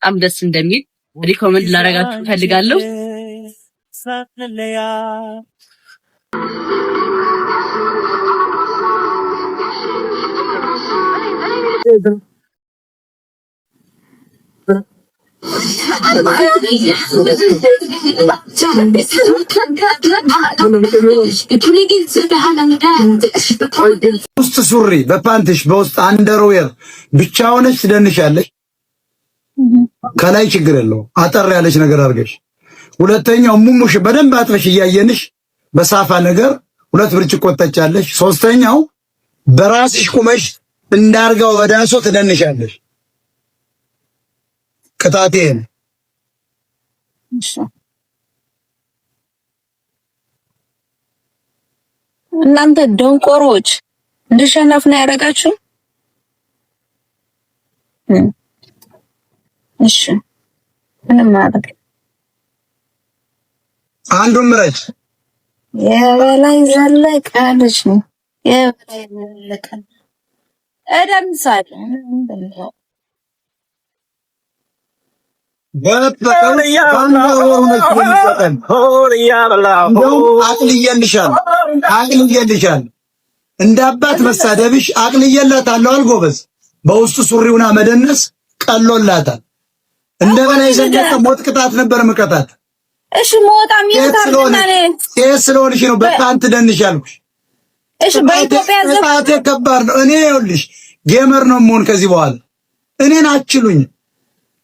በጣም ደስ እንደሚል ሪኮመንድ ላደርጋችሁ ፈልጋለሁ። ውስጥ ሱሪ በፓንትሽ በውስጥ አንደርዌር ብቻ ሆነሽ ትደንሻለሽ። ከላይ ችግር የለው አጠር ያለች ነገር አድርገሽ። ሁለተኛው ሙሙሽ በደንብ አጥበሽ እያየንሽ በሳፋ ነገር 2 ብርጭቆ ጠጫለሽ። ሶስተኛው በራስሽ ቁመሽ እንዳርጋው በዳሶ ትደንሻለሽ። ቅጣቴን እናንተ ደንቆሮች እንድሸነፍ ነው ያደረጋችሁ። እሺ ምንም ማለት አንዱን ምረጭ። የበላይ ዘለቀ ልጅ ነው። የበላይ ዘለቀ እደምሳለሁ። አቅልዬልሻል እንደ አባት መሳደብሽ አቅልዬላታለሁ። አልጎበዝ በውስጡ ሱሪውና መደነስ ቀሎላታል። እንደ በላይ ዘለቀ ሞት ቅጣት ነበር ምቀጣት። እሺ ሞታ ስለሆንሽ ነው በፓንት ደንሽ ያልኩሽ። እሺ በኢትዮጵያ ቅጣቴ ከባድ ነው። እኔ ይኸውልሽ ጌመር ነው የምሆን ከዚህ በኋላ እኔን አችሉኝ።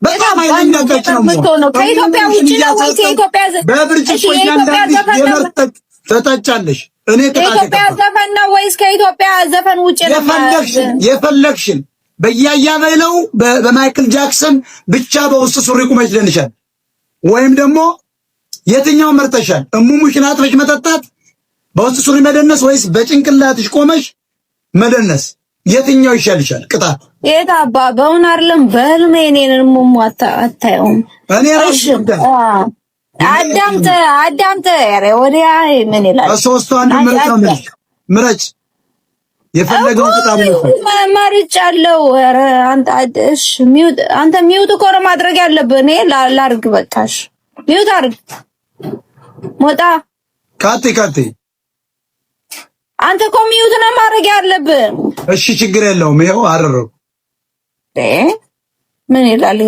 በጣም አይነገጭ ነው። ከኢትዮጵያ ውጪ ነው ወይ ከኢትዮጵያ በብርጭቆ ያንዳንድ ጌመር ተጠጫለሽ። እኔ ከኢትዮጵያ ዘፈን ነው ወይስ ከኢትዮጵያ ዘፈን ውጪ ነው? የፈለግሽን በያያ በለው በማይክል ጃክሰን ብቻ በውስጥ ሱሪ ቁመሽ ደንሻል። ወይም ደግሞ የትኛው መርጠሻል? እሙሙሽን አጥበሽ መጠጣት፣ በውስጥ ሱሪ መደነስ ወይስ በጭንቅላትሽ ቆመሽ መደነስ? የትኛው ይሻልሻል? ቅጣት የታባ በእውን አይደለም በህልሜ እኔን እሙሙ አታየውም። እኔ ራሱ አዳምጥ ኧረ ወዲያ ምን ይላል? ሶስቱ አንዱ ምረጭ የፈለገው ቅጣት ነው። መርጫለሁ። ኧረ አንተ ሚውት እኮ ነው ማድረግ ያለብህ። እኔ ላርግ በቃሽ። ሚውት አርግ ሞጣ ካቴ አንተ እኮ ሚውት ነው ማድረግ ያለብህ። እሺ ችግር የለውም። ይሄው አረረው ምን ይላል?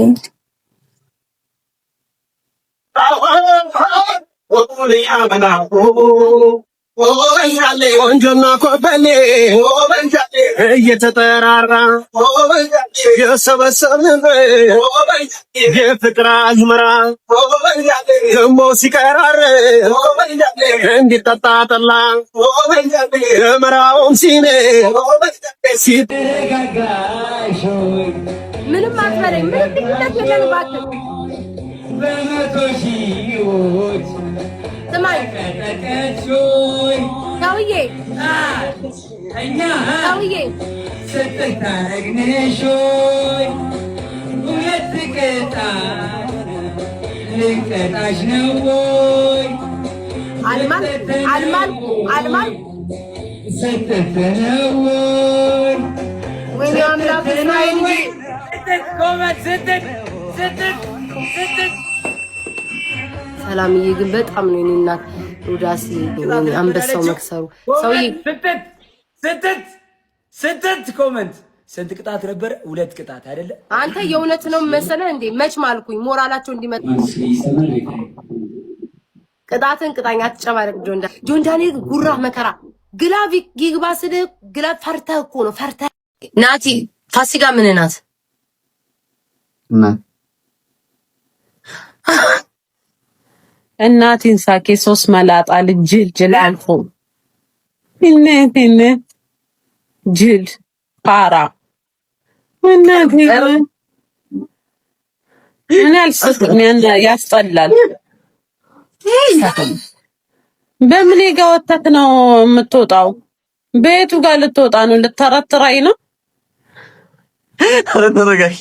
ወንጀልና ኮበሌ እየተጠራራ የሰበሰብን የፍቅር አዝመራ ደሞ ሲቀራር እንዲጠጣ ጠላ የመራውን ሲኔ ምንም አትበለኝ። ምንም ቢነት የለንባት በመቶ ሺዎች ሰማይ ሰውዬ ስትታረግነሾይ ሁለት ቅጣት ልቀጣሽ ነው ወይ? አልማል ስትትነው ወይ? ወይኔ አምላክ እስራኤል ሰላምዬ ግን በጣም ነው የኔ እናት ሩዳሲ አንበሳው መክሰሩ ሰውዬ ስትት ኮመንት ስንት ቅጣት ነበር? 2 ቅጣት አይደለ? አንተ የእውነት ነው መሰለህ እንዴ? መች ማልኩኝ ሞራላቸው እንዲመጣ ቅጣትን ቅጣኛ አትጨማለቅ። ጆንዳኔ ጉራ መከራ ግላቪ ይግባ ስለ ግላቭ ፈርተህ እኮ ነው ፈርተህ። ናቲ ፋሲካ ምን ናት? እናቴን ሳኬ 3 መላጣ ልጅ ጅል አልፎ እኔ ጅል ፓራ እናቴ እኔ አልሰጥም። ያስጠላል። በምን ጋር ወተት ነው የምትወጣው? ቤቱ ጋር ልትወጣ ነው? ልተረትራይ ነው? ተረጋጊ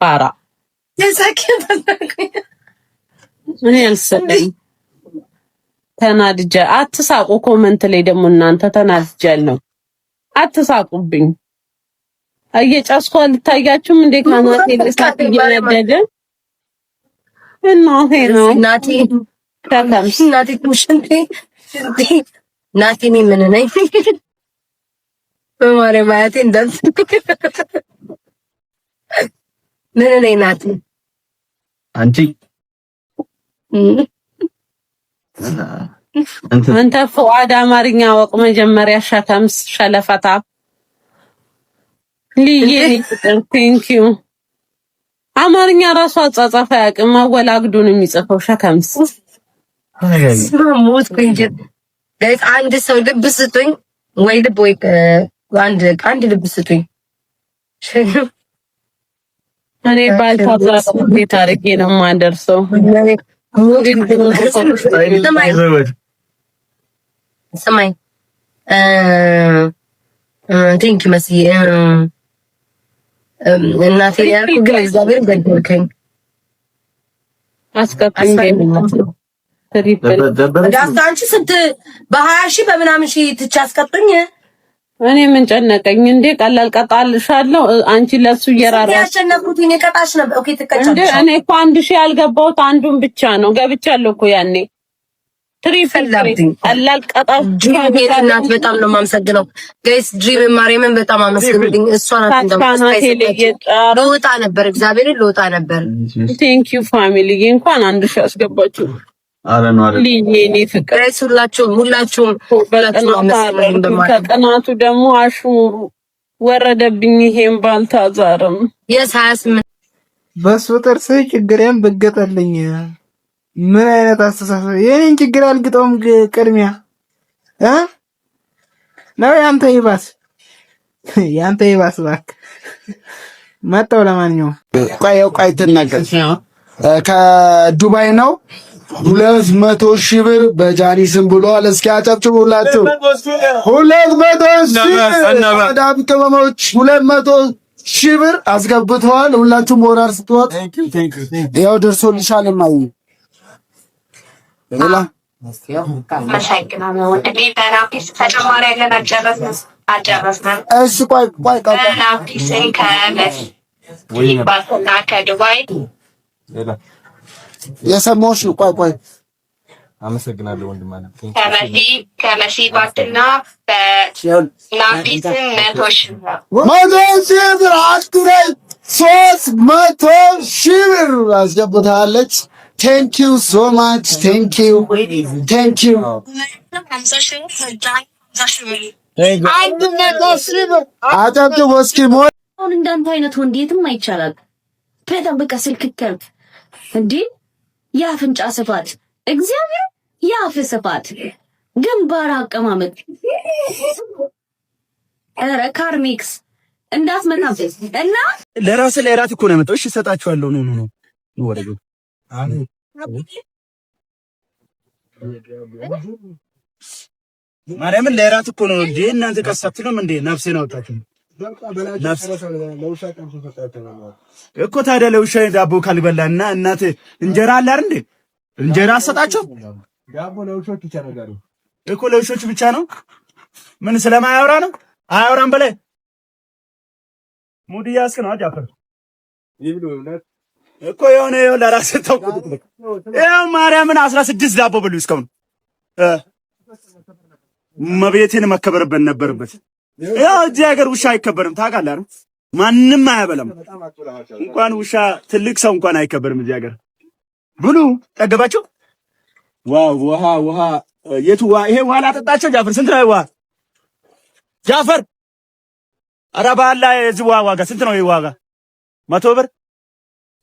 ፓራ እኔ አልሰጠኝ። ተናድጃ አትሳቁ። ኮመንት ላይ ደግሞ እናንተ ተናድጃል ነው አትሳቁብኝ። እየጨስኩ አልታያችሁም እንዴ? ካናቴ ለሳት እየነደደ እናቴ ነው ናቲ ተከምስ ናቲ ኩሽንቴ ናቲ ምን ነኝ በማረ ማያቴ እንደዚህ ምን ነኝ ናቲ አንቺ አንተ ፉአድ አማርኛ ወቅ መጀመሪያ ሸከምስ ሸለፈታ ልዬ ቴንክ ዩ አማርኛ ራሱ አጻጻፈ ያቅም አወላግዱን የሚጽፈው ሸከምስ ስሙት እንጂ ጋይስ አንድ ሰው ልብ ስጡኝ ወይ ልብ ወይ አንድ ልብ ስጡኝ እኔ ባልታዛዝ ቤት አድርጌ ነው የማደርሰው ሰማይ ቴንክ ዩ መስዬ እናቴ ያልኩ ግን እግዚአብሔር ገደልከኝ አስከፍኝ አንቺ ስንት በ20 ሺህ በምናምን ሺህ ትቻ አስቀጥኝ እኔ ምን ጨነቀኝ እንዴ ቀላል ቀጣልሻለሁ አንቺ ለሱ እየራራሽ ያሸነፍኩት እኔ ቀጣሽ ነበር ኦኬ ትቀጫለሽ እንዴ እኔ እኮ 1000 ያልገባሁት አንዱን ብቻ ነው ገብቻለሁ እኮ ያኔ ትሪፕል ቀላል ቀጣው እናት በጣም ነው የማመሰግነው ጋይስ ድሪም ማርያምን በጣም አመስግኑልኝ እሷ ናት እንደው ለውጣ ነበር እግዚአብሔርን ለውጣ ነበር ቴንክ ዩ ፋሚሊ እንኳን 1000 አስገባችሁ አረ ነው አረ ሊኔ ፍቅር ሁላችሁም ከቀናቱ ደግሞ አሽሙሩ ወረደብኝ ይሄን ባልታዛርም የ28 በሱ ጥርስ ችግሬን ብገጠልኝ ምን አይነት አስተሳሰብ የኔን ችግር አልግጠውም ቅድሚያ ነው ያንተ ይባስ እባክህ መጣው ለማንኛውም ቆይ ትናገር ከዱባይ ነው 200,000 ብር በጃኒ ስም ብሏል። እስኪ አጨብጭቡላችሁ። 200,000 አዳም ቅመሞች 200,000 ብር አስገብተዋል። ሁላችሁም ሞራል ስትወጥ ያው ደርሶልሻል ማይ ሌላ እሺ ቆይ የሰማሁሽ ነው። ቆይ አመሰግናለሁ ወንድም ማለት ከመሲ ባትና በናፊስ 100,000 ብር አስኩራይ 300,000 ብር አስገብታለች። ቴንክ ዩ ሶ ማች ቴንክ ዩ አጨብጭቡ እስኪ እንዳንተ አይነት ወንድ የትም አይቻላል። በጣም በቃ ስልክከል እንዴ የአፍንጫ ስፋት እግዚአብሔር የአፍ ስፋት ግንባር አቀማመጥ ኧረ ካርሜክስ እንዳትመጣብኝ እና ለራስ ላይ ራት እኮ ነው የመጣው። እሺ እሰጣችኋለሁ። ነው ወረዱ ማርያምን ለራት እኮ ነው እንዴ እናንተ ቀሳትሉም እንዴ ነፍሴን አውጣችሁ እኮ ታዲያ ለውሻ ዳቦ ካልበላና እናት እንጀራ አለ አይደል እንዴ እንጀራ አሰጣቸው ዳቦ ለውሾች ብቻ ነገር እኮ ለውሾች ብቻ ነው ምን ስለማያወራ ነው አያወራም በላይ ሙዲያስ ነው አጃፈር ይብሉ እኮ የሆነ ለራስ ተውቁት ያው ማርያምን 16 ዳቦ በሉ እስካሁን መቤቴን መከበርበት ነበርበት ያው እዚህ ሀገር ውሻ አይከበርም ታውቃለህ አይደል ማንንም አያበላም እንኳን ውሻ ትልቅ ሰው እንኳን አይከበርም እዚህ ሀገር ብሉ ጠገባችሁ ዋው ውሃ የቱ ይሄ ውሃ ላጠጣቸው ጃፈር ስንት ነው ውሃ ጃፈር ኧረ ባላ የዚህ ውሃ ዋጋ ስንት ነው ይሄ ዋጋ 100 ብር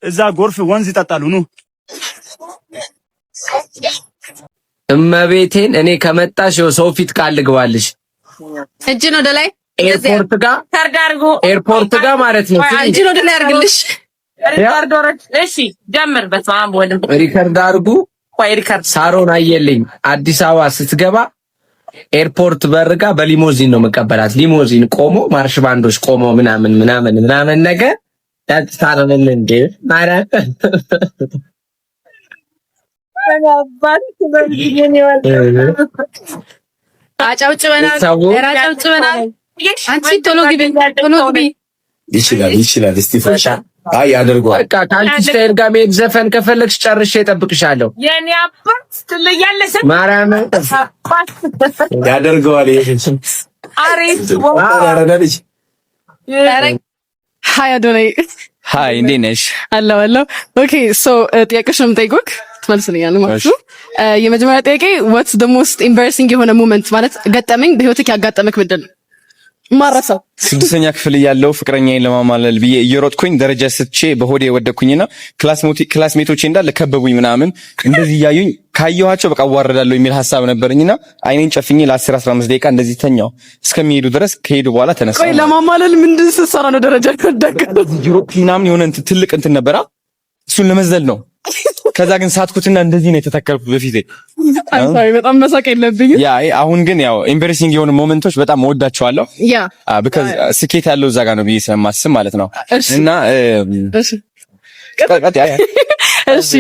እዛ ጎርፍ ወንዝ ይጠጣሉ ኑ እመቤቴን እኔ ከመጣሽ ሰው ፊት ቃል ልግባልሽ እጅን ወደ ላይ ኤርፖርት ጋር ማለት ነው እጅን ወደ ላይ አድርግልሽ ሪካርድ ወረድ እሺ ጀምር በስማም ወልም ሪካርድ አድርጉ ሳሮን አየልኝ አዲስ አበባ ስትገባ ኤርፖርት በርጋ በሊሞዚን ነው መቀበላት ሊሞዚን ቆሞ ማርሽ ባንዶች ቆሞ ምናምን ነገር ታጣራለን እንዴ ማራፈ አጫውጭበናል አንቺ ቶሎ ግቢ ይችላል። እስቲ ፈሻ ያደርገዋል። በቃ ከአንቺ ስታይል ጋር መሄድ ዘፈን ከፈለግሽ ጨርሼ እጠብቅሻለሁ። የኔ አባት ትለያለሽ። ማርያም ያደርገዋል። ሀይ አዶናይ፣ ሀይ እንዴት ነሽ? አለሁ። ኦኬ ሶ ጥያቄሽን የምጠይቁህ ትመልስልኛለህ ማለት ነው። የመጀመሪያ ጥያቄ what's the most embarrassing የሆነ ሞመንት ማለት ገጠመኝ በህይወትህ ያጋጠመክ ምንድን ነው? ማረሳው 6ኛ ክፍል ያለው ፍቅረኛዬን ለማማለል ብዬ እየሮጥኩኝ ደረጃ ስቼ በሆዴ ወደኩኝና ክላስሜቶቼ እንዳለ ከበቡኝ ምናምን እንደዚህ እያዩኝ ካየኋቸው በቃ አዋረዳለሁ የሚል ሐሳብ ነበርኝና አይኔን ጨፍኜ ለ10-15 ደቂቃ እንደዚህ ተኛው። እስከሚሄዱ ድረስ ከሄዱ በኋላ ተነሳሁ። ቆይ ለማማለል ምንድን ስትሰራ ነው ደረጃ ከወደቀው? ዩሮፕ ምናምን የሆነ ትልቅ እንትን ነበራ እሱን ለመዝለል ነው። ከዛ ግን ሳትኩትና እንደዚህ ነው የተተከልኩት በፊቴ። አንሳይ በጣም መሳቅ የለብኝም። ያ አሁን ግን ያው ኤምባረሲንግ የሆኑ ሞመንቶች በጣም ወዳቸዋለሁ። ያ because ስኬት ያለው እዛ ጋር ነው ብዬ ስለማስብ ማለት ነው። እና እሺ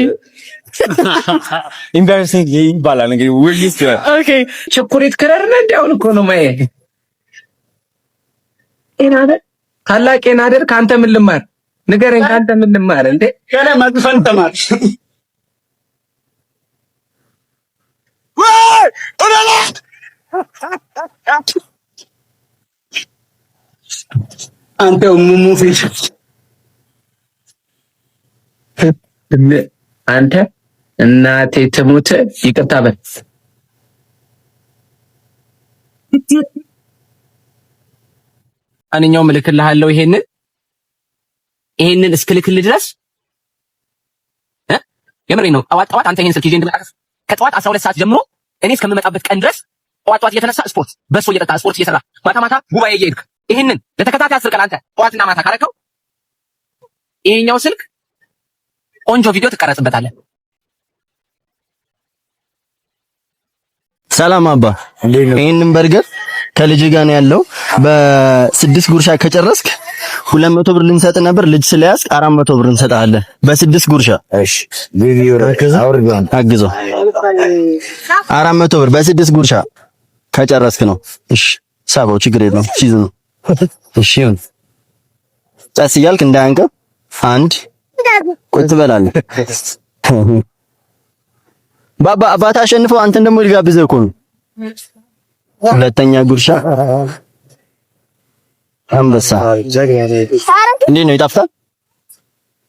ኤምባረሲንግ ይባላል እንግዲህ ውልስ ኦኬ ቸኮሌት ከረር ነው እንዴውን እኮ ነው ማየ እናደ ታላቄን አደር ካንተ ምን ልማር ንገረኝ። ካንተ ምን ልማር እንዴ? ከኔ መጥፈን ተማር አንተ ሙሙ ፊት አንተ እናቴ ትሙት ይቅርታ በል። አንኛው ምልክልሃለሁ ይሄንን እስክልክልህ ድረስ የምሬን ነው። ጠዋት አንተ ይሄን ስልክ ይዤ እንድመጣ ከጠዋት 12 ሰዓት ጀምሮ እኔ እስከምመጣበት ቀን ድረስ ጠዋት እየተነሳ ስፖርት በሶ እየጠጣ ስፖርት እየሰራ ማታ ጉባኤ እየሄድክ ይሄንን ለተከታታይ 10 ቀን አንተ ጠዋትና ማታ ካረከው ይሄኛው ስልክ ቆንጆ ቪዲዮ ትቀረጽበታለህ። ሰላም አባ፣ ይሄንን በርገር ከልጅ ጋር ነው ያለው። በ6 ጉርሻ ከጨረስክ 200 ብር ልንሰጥ ነበር። ልጅ ስለያዝክ 400 ብር እንሰጣለን በ6 ጉርሻ። እሺ ቪዲዮ አግዞ 400 ብር በ6 ጉርሻ ከጨረስክ ነው። እሺ ሳባው ችግር የለውም ሲዝ ነው። እሺ ይሁን። ጫስ እያልክ እንዳያንቀ አንድ ቆይ ትበላለህ። ባባ አባታ አሸንፈው አንተን ደግሞ ልጋብዘህ እኮ ነው። ሁለተኛ ጉርሻ አንበሳ እንዴት ነው ይጣፍጣል?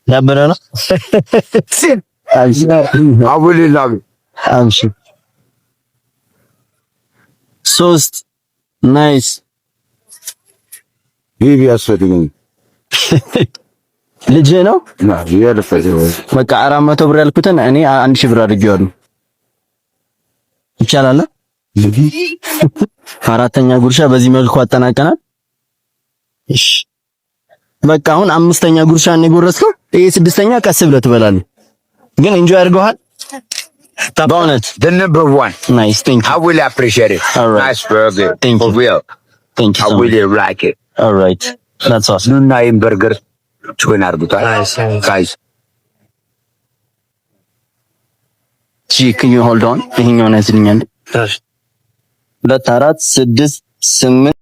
ያበረ ነው። አብሽ 3 ናይስ ቢቢ አስፈድኝ ልጅ ነው በቃ 400 ብር ያልኩትን እኔ 1000 ብር አድርጌዋለሁ። ይቻላል። አራተኛ ጉርሻ በዚህ መልኩ አጠናቀናል። እሺ በቃ አሁን 5ኛ ጉርሻ ነው የጎረስከው። ይሄ 6ኛ ቀስ ብለህ ትበላለህ። ግን ኢንጆይ አድርገዋል በእውነት። the number one nice thank you I will appreciate it. All right. Nice burger thank for you real. thank you I really like it. all right that's awesome ኑና ይሄን በርገር ጆይን አድርጉታል guys. can you hold on? ይሄኛውን ያዝልኛል። 2 4 6 8